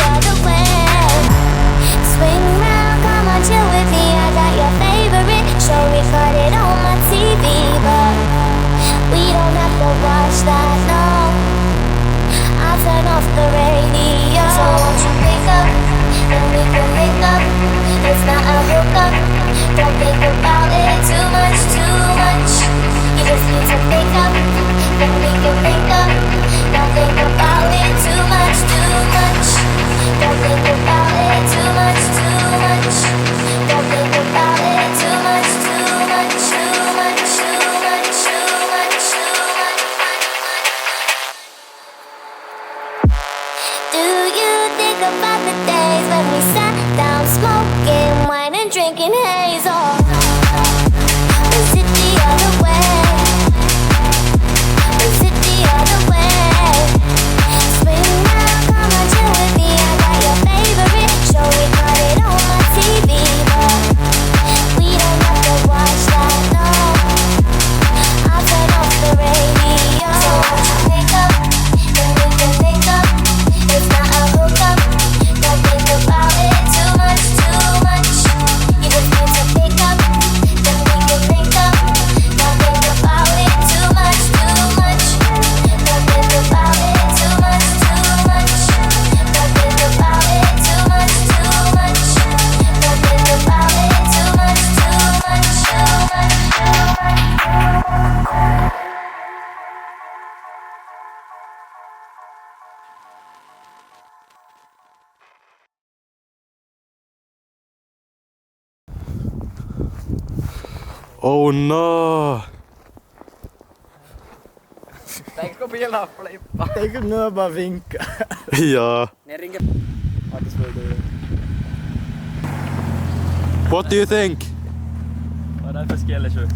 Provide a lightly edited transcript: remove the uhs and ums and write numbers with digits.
other way. Swing round, come on, chill with me. I got your favorite show recorded on my TV, but we don't have to watch that, no. I'll turn off the radio. So won't you pick up, then we can pick up. It's not a hookup. Don't think about it too much, too much. You just need to pick up, then we can pick up. Don't think about it too much, too much. Don't think about it too much, too much. Don't think about it too much, too much, too much, too much, too much, too much. Do you think about the days when we sat down smoking wine and drinking haze? Or was it the other way? Was it the other way? Swing round, come on, chill with me. I got your favorite show recorded on my TV, but we don't have to watch that, no. I'll turn off the radio. So won't you pick up, then we can pick up. It's not a hookup. Don't think about it too much, too much. You just need to pick up, then we can pick up. Don't think about it too much, too much. Don't think about it too much, too much. Don't think about it too much, too much. Don't think about it too much, too much, too much, too much. Oh no! Tänk om bilen flippar. Tänk om nu bara vinka. Ja. Ne ringer. Otas väl du. What do you think? Vad är det för skellesjuk?